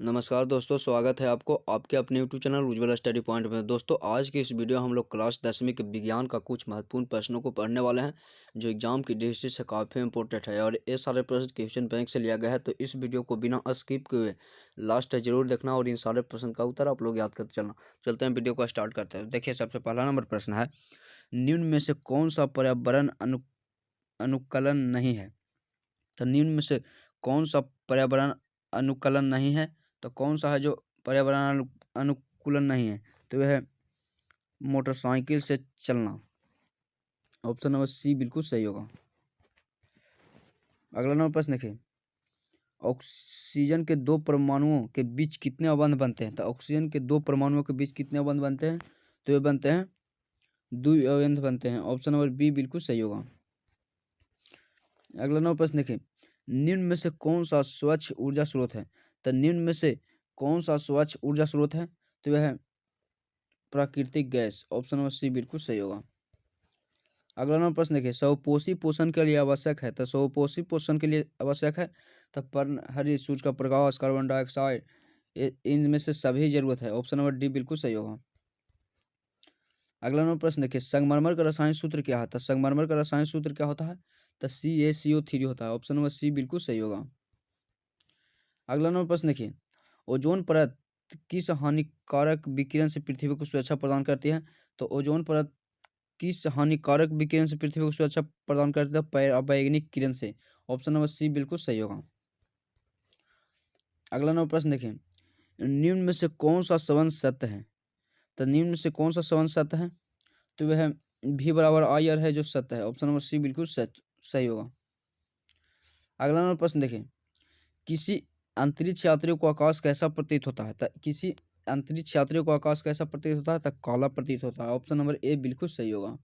नमस्कार दोस्तों, स्वागत है आपको आपके अपने यूट्यूब चैनल उज्ज्वल स्टडी पॉइंट में। दोस्तों, आज की इस वीडियो हम लोग क्लास 10वीं के विज्ञान का कुछ महत्वपूर्ण प्रश्नों को पढ़ने वाले हैं, जो एग्जाम की दृष्टि से काफ़ी इंपॉर्टेंट है और ये सारे प्रश्न क्वेश्चन बैंक से लिया गया है। तो इस वीडियो को बिना स्किप किए लास्ट तक जरूर देखना और इन सारे प्रश्न का उत्तर आप लोग याद करते चलना। चलते हैं, वीडियो को स्टार्ट करते हैं। देखिए, सबसे पहला नंबर प्रश्न है, निम्न में से कौन सा पर्यावरण अनुकलन नहीं है? तो निम्न में से कौन सा पर्यावरण अनुकलन नहीं है? तो कौन सा है जो पर्यावरण अनुकूलन नहीं है? तो यह है मोटरसाइकिल से चलना। ऑप्शन नंबर सी बिल्कुल सही होगा। अगला नंबर प्रश्न देखिए, ऑक्सीजन के दो परमाणुओं के बीच कितने अबंध बनते हैं? तो ऑक्सीजन के दो परमाणुओं के बीच कितने अबंध बनते हैं? तो ये बनते हैं द्विअबंध बनते हैं। ऑप्शन नंबर बी बिल्कुल सही होगा। अगला नंबर प्रश्न देखिए, निम्न में से कौन सा स्वच्छ ऊर्जा स्रोत है? तो निम्न में से कौन सा स्वच्छ ऊर्जा स्रोत है? तो यह है प्राकृतिक गैस। ऑप्शन नंबर सी बिल्कुल सही होगा। अगला नंबर प्रश्न देखिए, स्वपोषी पोषण के लिए आवश्यक है। तो स्वपोषी पोषण के लिए आवश्यक है तो पर्णहरित सूर्य का प्रकाश, कार्बन डाइऑक्साइड, इनमें से सभी जरूरत है। ऑप्शन नंबर डी बिल्कुल सही होगा। अगला नंबर प्रश्न देखिए, संगमरमर का रसायन सूत्र क्या है? तो संगमरमर का रसायन सूत्र क्या होता है? तो CaCO3 होता है। ऑप्शन नंबर सी बिल्कुल सही होगा। अगला नंबर प्रश्न देखिए, ओजोन परत किस हानिकारक विकिरण से पृथ्वी को सुरक्षा प्रदान करती है? तो ओजोन परत किस हानिकारक विकिरण से पृथ्वी को सुरक्षा प्रदान करती है? पराबैंगनी किरण से। ऑप्शन नंबर सी बिल्कुल सही होगा। अगला नंबर प्रश्न देखिए, निम्न में से कौन सा संबंध सत्य है? तो निम्न में से कौन सा संबंध सत्य है? तो वह V = IR है जो सत्य है। ऑप्शन नंबर सी बिल्कुल सही होगा। अगला नंबर प्रश्न देखिए, किसी अंतरिक्ष यात्री को आकाश कैसा प्रतीत होता है? किसी अंतरिक्ष यात्री को आकाश कैसा प्रतीत होता है? तो काला प्रतीत होता है। ऑप्शन नंबर ए बिल्कुल सही होगा।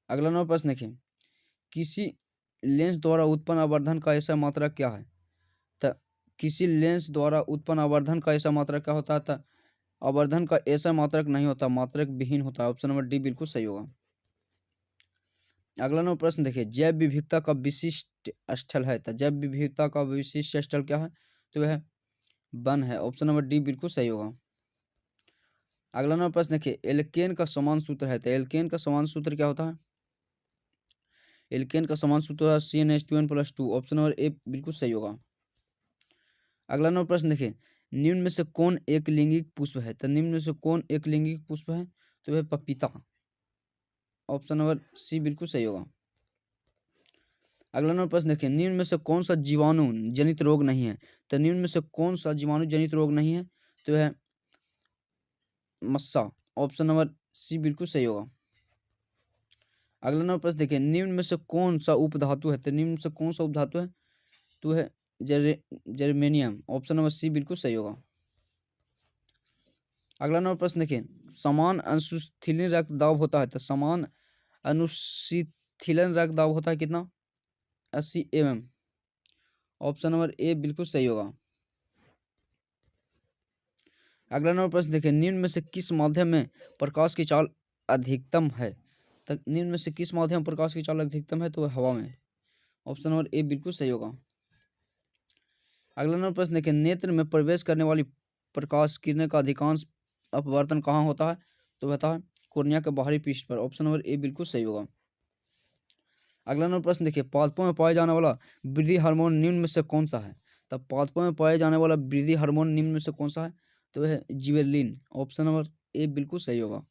अगला नंबर प्रश्न देखिए, किसी लेंस द्वारा उत्पन्न आवर्धन का ऐसा मात्रक क्या है? तो किसी लेंस द्वारा उत्पन्न आवर्धन का ऐसा मात्रक क्या होता है? तो आवर्धन का ऐसा मात्रक नहीं होता, मात्रक विहीन होता है। ऑप्शन नंबर डी बिल्कुल सही होगा। अगला नंबर प्रश्न देखिए, जैव विविधता का विशिष्ट स्थल है। तो जैव विविधता का विशिष्ट स्थल क्या है? तो वह वन है। ऑप्शन नंबर डी बिल्कुल सही होगा। अगला नंबर प्रश्न देखिए, एल्केन का समान सूत्र है। तो एल्केन का समान सूत्र क्या होता है? एल्केन का समान सूत्र है CnH2n+2। ऑप्शन नंबर ए बिल्कुल सही होगा। अगला नंबर प्रश्न देखिए, निम्न में से कौन एक लिंगिक पुष्प है? तो निम्न में से कौन एक लिंगिक पुष्प है? तो वह पपीता। ऑप्शन नंबर सी बिल्कुल सही होगा। अगला नंबर प्रश्न देखिए, निम्न में से कौन सा जीवाणु जनित रोग नहीं है? तो निम्न में से कौन सा जीवाणु जनित रोग नहीं है? तो वह मस्सा। ऑप्शन नंबर सी बिल्कुल सही होगा। अगला नंबर प्रश्न देखिए, निम्न में से कौन सा उपधातु है? तो निम्न में से कौन सा उपधातु है? तो है जर्मेनियम। ऑप्शन नंबर सी बिल्कुल सही होगा। अगला नंबर प्रश्न देखिए, समान अनुशीतलन रक्तदाब होता है। तो समान अनुशीतलन रक्तदाब होता है कितना? 80 mm। ऑप्शन नंबर ए बिल्कुल सही होगा। अगला नंबर प्रश्न देखिए, निम्न में से किस माध्यम में प्रकाश की चाल अधिकतम है? तो निम्न में से किस माध्यम में प्रकाश की चाल अधिकतम है? तो हवा में। ऑप्शन नंबर ए बिल्कुल सही होगा। अगला नंबर प्रश्न देखिए, नेत्र में प्रवेश करने वाली प्रकाश किरणें का अधिकांश अपवर्तन कहाँ होता है? तो बता है कोर्निया के बाहरी पृष्ठ पर। ऑप्शन नंबर ए बिल्कुल सही होगा। अगला नंबर प्रश्न देखिए, पादपों में पाया जाने वाला वृद्धि हार्मोन निम्न में से कौन सा है? तब पादपों में पाया जाने वाला वृद्धि हार्मोन निम्न में से कौन सा है? तो वह जिबेरेलिन। ऑप्शन नंबर ए बिल्कुल सही होगा।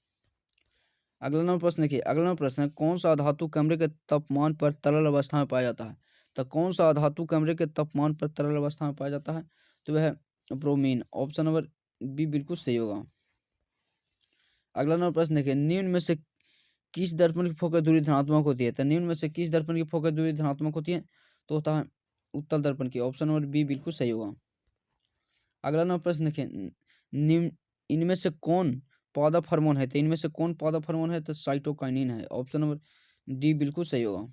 अगला नंबर प्रश्न देखिए, अगला नंबर प्रश्न है, कौन सा धातु कमरे के तापमान पर तरल अवस्था में पाया जाता है? तो कौन सा धातु कमरे के तापमान पर तरल अवस्था में पाया जाता है? तो वह ब्रोमीन। ऑप्शन नंबर बी बिल्कुल सही होगा। अगला नंबर प्रश्न देखिए, निम्न में से किस दर्पण की फोकस दूरी धनात्मक होती है? तो निम्न में से किस दर्पण की फोकस दूरी धनात्मक होती है? तो होता है उत्तल दर्पण की। ऑप्शन नंबर बी बिल्कुल सही होगा। अगला नंबर प्रश्न देखिए, निम्न इनमें से कौन पादप हार्मोन है? तो इनमें से कौन पादप हार्मोन है? तो साइटोकाइनिन है। ऑप्शन नंबर डी बिल्कुल सही होगा।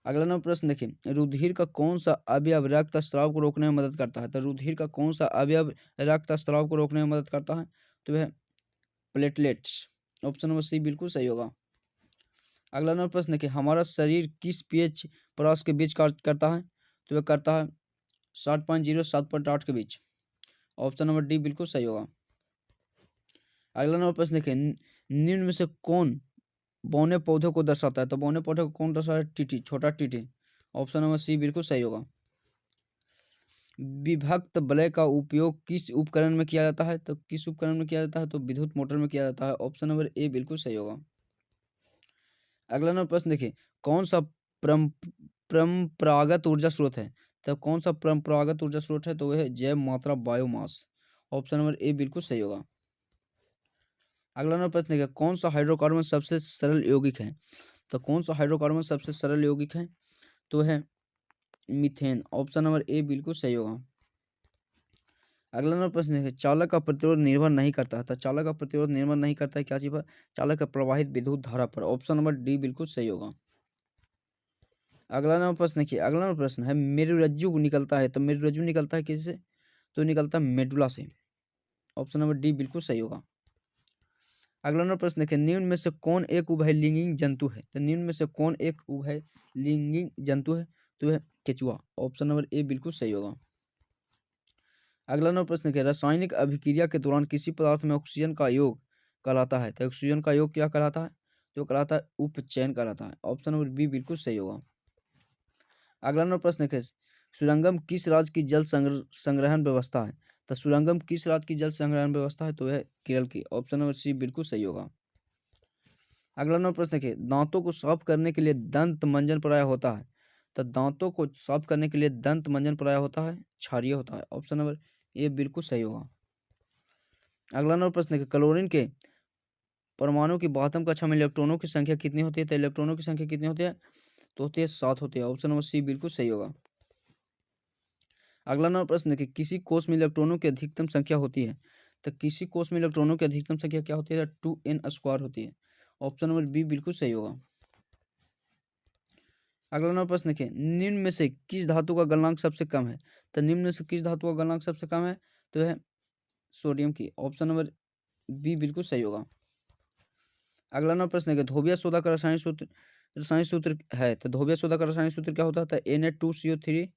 अगला नंबर प्रश्न देखिए, रुधिर का कौन सा अवयव रक्तस्राव को रोकने में मदद करता है? तो रुधिर का कौन सा अवयव रक्तस्राव को रोकने में मदद करता है? तो वह प्लेटलेट्स। ऑप्शन नंबर सी बिल्कुल सही होगा। अगला नंबर प्रश्न देखिए, हमारा शरीर किस पीएच परास के बीच कार्य करता है? तो वह करता है 7.0 7.8 के बीच। ऑप्शन नंबर डी बिल्कुल सही होगा। अगला नंबर प्रश्न देखिए, निम्न में से कौन बौने पौधे को दर्शाता है? तो बौने पौधे को कौन दर्शाता है? टीटी, छोटा टीटी। ऑप्शन नंबर सी बिल्कुल सही होगा। विभक्त वलय का उपयोग किस उपकरण में किया जाता है? तो किस उपकरण में किया जाता है? तो विद्युत मोटर में किया जाता है। ऑप्शन नंबर ए बिल्कुल सही होगा। अगला नंबर प्रश्न देखिए, कौन सा परंपरागत ऊर्जा स्रोत है? तो कौन सा परंपरागत ऊर्जा स्रोत है? तो वह है जैव मात्रा बायोमास। ऑप्शन नंबर ए बिल्कुल सही होगा। अगला नंबर प्रश्न देखिए, कौन सा हाइड्रोकार्बन सबसे सरल यौगिक है? तो कौन सा हाइड्रोकार्बन सबसे सरल यौगिक है? तो है मीथेन। ऑप्शन नंबर ए बिल्कुल सही होगा। अगला नंबर प्रश्न है, चालक का प्रतिरोध निर्भर नहीं करता है। तो चालक का प्रतिरोध निर्भर नहीं करता है क्या चीज पर? चालक का प्रवाहित विद्युत धारा पर। ऑप्शन नंबर डी बिल्कुल सही होगा। अगला नंबर प्रश्न देखिए, अगला नंबर प्रश्न है, मेरुरज्जु निकलता है। तो मेरुरज्जु निकलता है किससे? तो निकलता है मेडुला से। ऑप्शन नंबर डी बिल्कुल सही होगा। अगला नंबर प्रश्न देखिए, निम्न में से कौन एक उभयलिंगी जंतु है? तो निम्न में से कौन एक उभयलिंगी जंतु है? तो है केचुआ। ऑप्शन नंबर ए बिल्कुल सही होगा। अगला नंबर प्रश्न है, रासायनिक अभिक्रिया के दौरान किसी पदार्थ में ऑक्सीजन का योग कहलाता है। तो ऑक्सीजन का योग क्या कहलाता है? तो कहलाता है उपचयन कहलाता है। ऑप्शन नंबर बी बिल्कुल सही होगा। अगला नंबर प्रश्न है, सुरंगम किस राज्य की जल संग्रहण व्यवस्था है? तो सुरंगम किस राज्य की जल संग्रहण व्यवस्था है? तो है केरल की। ऑप्शन नंबर सी बिल्कुल सही होगा। अगला नंबर प्रश्न है, दांतों को साफ करने के लिए दंत मंजन प्राय होता है। तो दांतों को साफ करने के लिए दंत मंजन प्राय होता है क्षारीय होता है। ऑप्शन नंबर ए बिल्कुल सही होगा। अगला नंबर प्रश्न है, क्लोरीन के परमाणु की बातम कक्षा में इलेक्ट्रॉनों की संख्या कितनी होती है? तो इलेक्ट्रॉनों की संख्या कितनी होती है? तो होती है 7 होती है। ऑप्शन नंबर सी बिल्कुल सही होगा। अगला नंबर प्रश्न है कि किसी कोष में इलेक्ट्रॉनों की अधिकतम संख्या होती है। तो किसी कोष में इलेक्ट्रॉनों की अधिकतम संख्या क्या होती है? 2n² होती है। ऑप्शन नंबर बी बिल्कुल सही होगा। अगला नंबर प्रश्न देखिए, निम्न में से किस धातु का गलनांक सबसे कम है? तो निम्न में से किस धातु का गलनांक सबसे कम है? तो है सोडियम की। ऑप्शन नंबर बी बिल्कुल सही होगा। अगला नंबर प्रश्न है कि धोबिया सोदा का रासायनिक सूत्र है। तो धोबिया सोदा का रासायनिक सूत्र क्या होता है? Na2CO3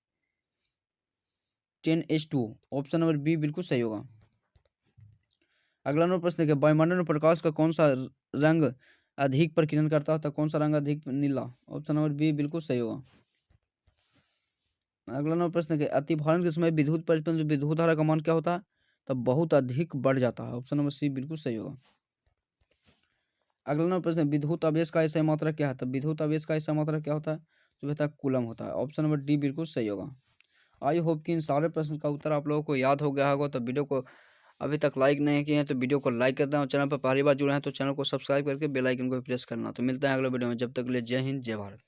10H2। Option number B बिल्कुल सही होगा। अगला नंबर प्रश्न है कि वायुमंडल में प्रकाश का कौन सा रंग अधिक प्रकीर्णन करता है? तो कौन सा रंग अधिक? नीला। ऑप्शन नंबर बी बिल्कुल सही होगा। अगला नंबर प्रश्न है कि अतिभारण के समय विद्युत परिपथ विद्युत धारा का मान क्या होता है? तो बहुत अधिक बढ़ जाता है। ऑप्शन नंबर सी बिल्कुल सही होगा। अगला नंबर प्रश्न है, विद्युत आवेश का ऐसा मात्रा क्या है? तो विद्युत आवेश का ऐसा मात्रा क्या होता है? तो बेटा कूलम होता है। ऑप्शन नंबर डी बिल्कुल सही होगा। आई होप कि इन सारे प्रश्न का उत्तर आप लोगों को याद हो गया होगा। तो वीडियो को अभी तक लाइक नहीं किए हैं तो वीडियो को लाइक कर दें, और चैनल पर पहली बार जुड़े हैं तो चैनल को सब्सक्राइब करके बेल आइकन को प्रेस करना। तो मिलते हैं अगले वीडियो में, जब तक के लिए जय हिंद जय भारत।